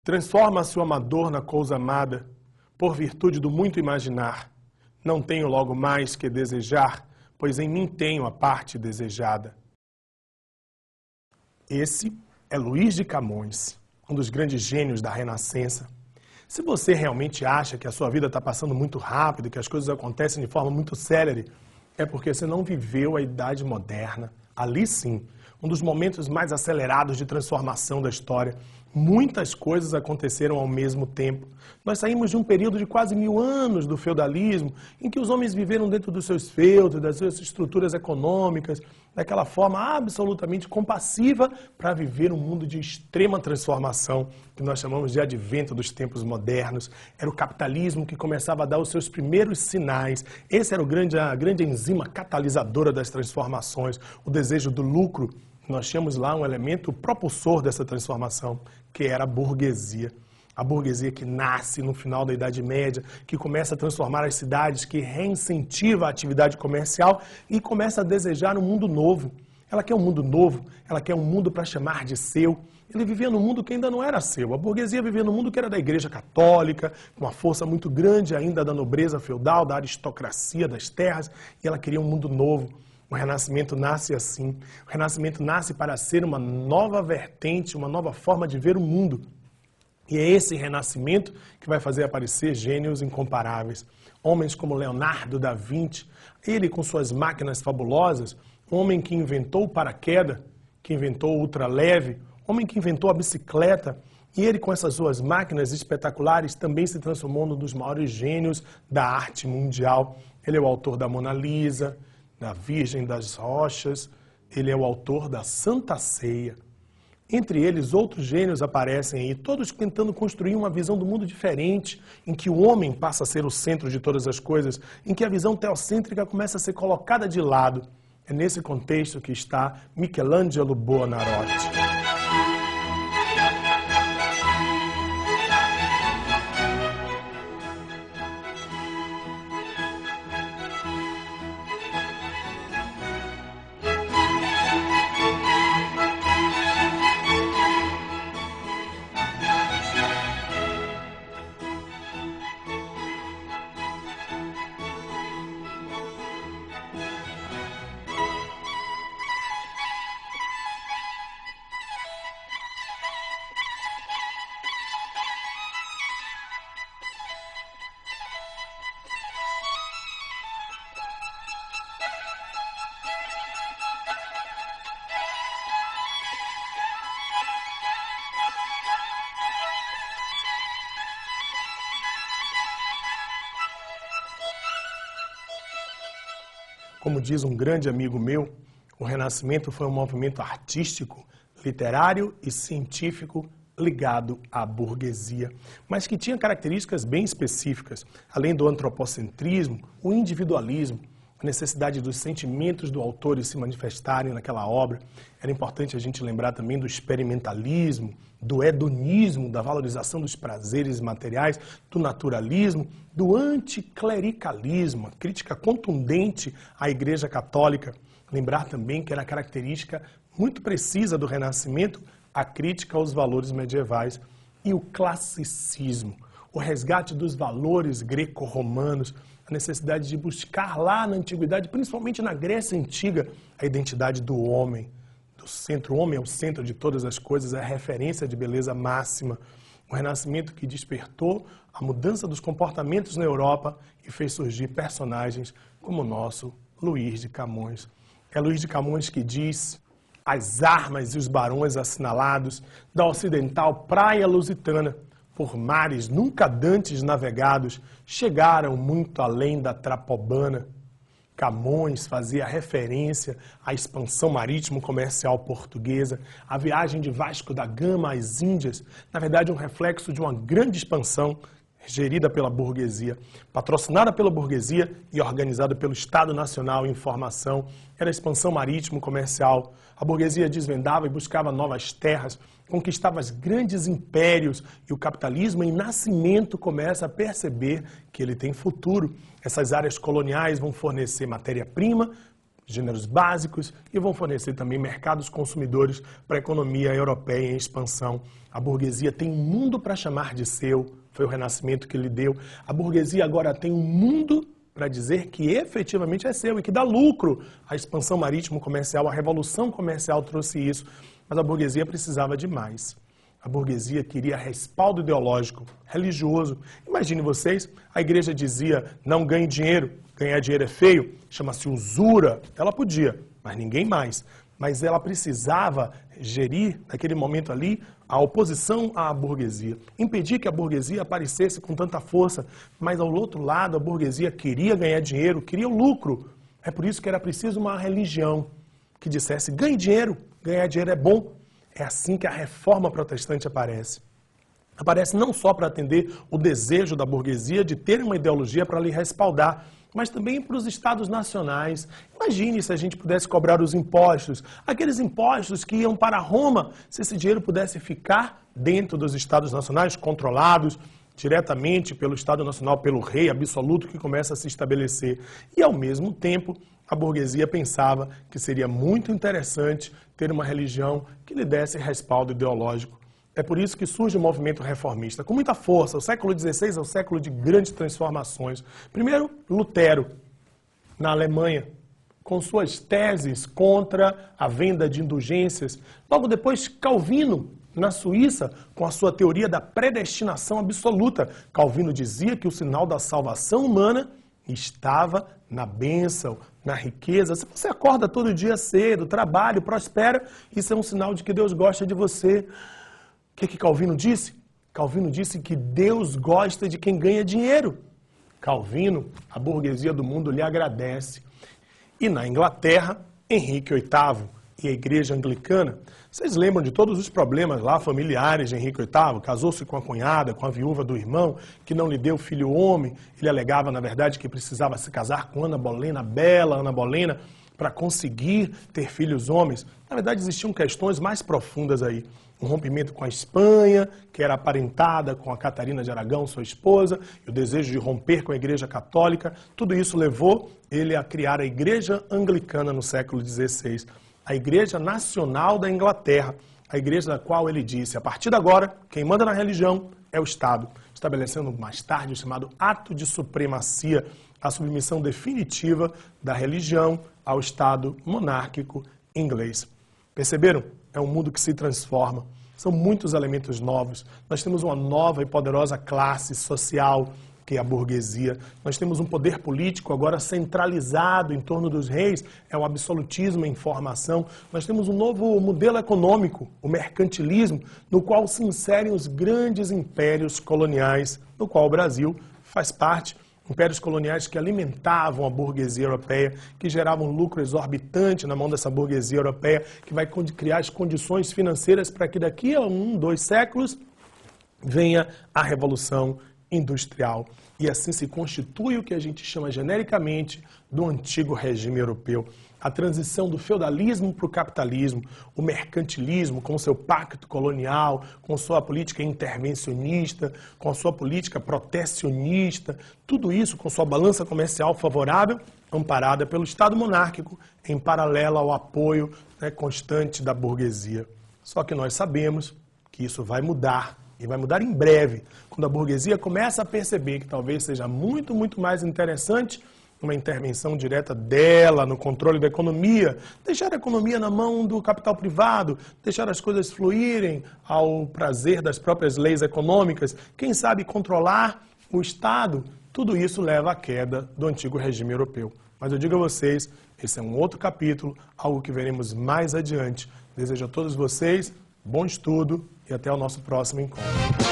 Transforma-se o amador na coisa amada, por virtude do muito imaginar. Não tenho logo mais que desejar, pois em mim tenho a parte desejada. Esse é Luís de Camões, um dos grandes gênios da Renascença. Se você realmente acha que a sua vida está passando muito rápido, que as coisas acontecem de forma muito célere, é porque você não viveu a Idade Moderna. Ali sim, um dos momentos mais acelerados de transformação da história. Muitas coisas aconteceram ao mesmo tempo. Nós saímos de um período de quase 1000 anos do feudalismo, em que os homens viveram dentro dos seus feudos, das suas estruturas econômicas, daquela forma absolutamente compassiva para viver um mundo de extrema transformação, que nós chamamos de advento dos tempos modernos. Era o capitalismo que começava a dar os seus primeiros sinais. Esse era a grande enzima catalisadora das transformações, o desejo do lucro. Nós tínhamos lá um elemento propulsor dessa transformação, que era a burguesia. A burguesia que nasce no final da Idade Média, que começa a transformar as cidades, que reincentiva a atividade comercial e começa a desejar um mundo novo. Ela quer um mundo novo, ela quer um mundo para chamar de seu. Ele vivia num mundo que ainda não era seu. A burguesia vivia num mundo que era da Igreja Católica, com uma força muito grande ainda da nobreza feudal, da aristocracia das terras, e ela queria um mundo novo. O Renascimento nasce assim. O Renascimento nasce para ser uma nova vertente, uma nova forma de ver o mundo. E é esse Renascimento que vai fazer aparecer gênios incomparáveis. Homens como Leonardo da Vinci, ele com suas máquinas fabulosas, um homem que inventou o paraquedas, que inventou o ultraleve, homem que inventou a bicicleta, e ele com essas suas máquinas espetaculares também se transformou num dos maiores gênios da arte mundial. Ele é o autor da Mona Lisa, da Virgem das Rochas, ele é o autor da Santa Ceia. Entre eles, outros gênios aparecem aí, todos tentando construir uma visão do mundo diferente, em que o homem passa a ser o centro de todas as coisas, em que a visão teocêntrica começa a ser colocada de lado. É nesse contexto que está Michelangelo Buonarroti. Como diz um grande amigo meu, o Renascimento foi um movimento artístico, literário e científico ligado à burguesia, mas que tinha características bem específicas. Além do antropocentrismo, o individualismo, a necessidade dos sentimentos do autor se manifestarem naquela obra. Era importante a gente lembrar também do experimentalismo, do hedonismo, da valorização dos prazeres materiais, do naturalismo, do anticlericalismo, a crítica contundente à Igreja Católica. Lembrar também que era característica muito precisa do Renascimento a crítica aos valores medievais e o classicismo, o resgate dos valores greco-romanos, a necessidade de buscar lá na antiguidade, principalmente na Grécia Antiga, a identidade do homem, do centro. O homem é o centro de todas as coisas, é a referência de beleza máxima. O Renascimento que despertou a mudança dos comportamentos na Europa e fez surgir personagens como o nosso Luís de Camões. É Luís de Camões que diz: as armas e os barões assinalados da ocidental praia lusitana, por mares nunca dantes navegados, chegaram muito além da Trapobana. Camões fazia referência à expansão marítimo-comercial portuguesa, à viagem de Vasco da Gama às Índias, na verdade um reflexo de uma grande expansão gerida pela burguesia, patrocinada pela burguesia e organizada pelo Estado Nacional em formação. Era a expansão marítimo-comercial. A burguesia desvendava e buscava novas terras, conquistava os grandes impérios e o capitalismo em nascimento começa a perceber que ele tem futuro. Essas áreas coloniais vão fornecer matéria-prima gêneros básicos e vão fornecer também mercados consumidores para a economia europeia em expansão. A burguesia tem um mundo para chamar de seu, foi o Renascimento que lhe deu. A burguesia agora tem um mundo para dizer que efetivamente é seu e que dá lucro. A expansão marítimo-comercial, a revolução comercial trouxe isso, mas a burguesia precisava de mais. A burguesia queria respaldo ideológico, religioso. Imagine vocês, a igreja dizia, não ganhe dinheiro, ganhar dinheiro é feio, chama-se usura. Ela podia, mas ninguém mais. Mas ela precisava gerir, naquele momento ali, a oposição à burguesia. Impedir que a burguesia aparecesse com tanta força, mas ao outro lado a burguesia queria ganhar dinheiro, queria o lucro. É por isso que era preciso uma religião que dissesse, ganhe dinheiro, ganhar dinheiro é bom. É assim que a reforma protestante aparece. Aparece não só para atender o desejo da burguesia de ter uma ideologia para lhe respaldar, mas também para os estados nacionais. Imagine se a gente pudesse cobrar os impostos, aqueles impostos que iam para Roma, se esse dinheiro pudesse ficar dentro dos estados nacionais, controlados diretamente pelo Estado Nacional, pelo rei absoluto que começa a se estabelecer. E, ao mesmo tempo, a burguesia pensava que seria muito interessante ter uma religião que lhe desse respaldo ideológico. É por isso que surge o movimento reformista, com muita força. O século XVI é o século de grandes transformações. Primeiro, Lutero, na Alemanha, com suas teses contra a venda de indulgências. Logo depois, Calvino, na Suíça, com a sua teoria da predestinação absoluta. Calvino dizia que o sinal da salvação humana estava na bênção, na riqueza. Se você acorda todo dia cedo, trabalha, prospera, isso é um sinal de que Deus gosta de você. O que Calvino disse? Calvino disse que Deus gosta de quem ganha dinheiro. Calvino, a burguesia do mundo lhe agradece. E na Inglaterra, Henrique VIII e a igreja anglicana, vocês lembram de todos os problemas lá familiares de Henrique VIII? Casou-se com a cunhada, com a viúva do irmão, que não lhe deu filho homem. Ele alegava, na verdade, que precisava se casar com Ana Bolena, bela Ana Bolena, para conseguir ter filhos homens. Na verdade, existiam questões mais profundas aí. Um rompimento com a Espanha, que era aparentada com a Catarina de Aragão, sua esposa, e o desejo de romper com a Igreja Católica. Tudo isso levou ele a criar a Igreja Anglicana no século XVI. A Igreja Nacional da Inglaterra, a igreja da qual ele disse, a partir de agora, quem manda na religião é o Estado, estabelecendo mais tarde o chamado Ato de Supremacia, a submissão definitiva da religião ao Estado monárquico inglês. Perceberam? É um mundo que se transforma. São muitos elementos novos. Nós temos uma nova e poderosa classe social, que é a burguesia. Nós temos um poder político agora centralizado em torno dos reis, é o absolutismo em formação. Nós temos um novo modelo econômico, o mercantilismo, no qual se inserem os grandes impérios coloniais, do qual o Brasil faz parte. Impérios coloniais que alimentavam a burguesia europeia, que geravam lucro exorbitante na mão dessa burguesia europeia, que vai criar as condições financeiras para que daqui a 1, 2 séculos venha a Revolução Industrial. E assim se constitui o que a gente chama genericamente do antigo regime europeu. A transição do feudalismo para o capitalismo, o mercantilismo com seu pacto colonial, com sua política intervencionista, com a sua política protecionista, tudo isso com sua balança comercial favorável, amparada pelo Estado monárquico, em paralelo ao apoio constante da burguesia. Só que nós sabemos que isso vai mudar, e vai mudar em breve, quando a burguesia começa a perceber que talvez seja muito, muito mais interessante uma intervenção direta dela no controle da economia, deixar a economia na mão do capital privado, deixar as coisas fluírem ao prazer das próprias leis econômicas, quem sabe controlar o Estado, tudo isso leva à queda do antigo regime europeu. Mas eu digo a vocês, esse é um outro capítulo, algo que veremos mais adiante. Desejo a todos vocês bom estudo e até o nosso próximo encontro.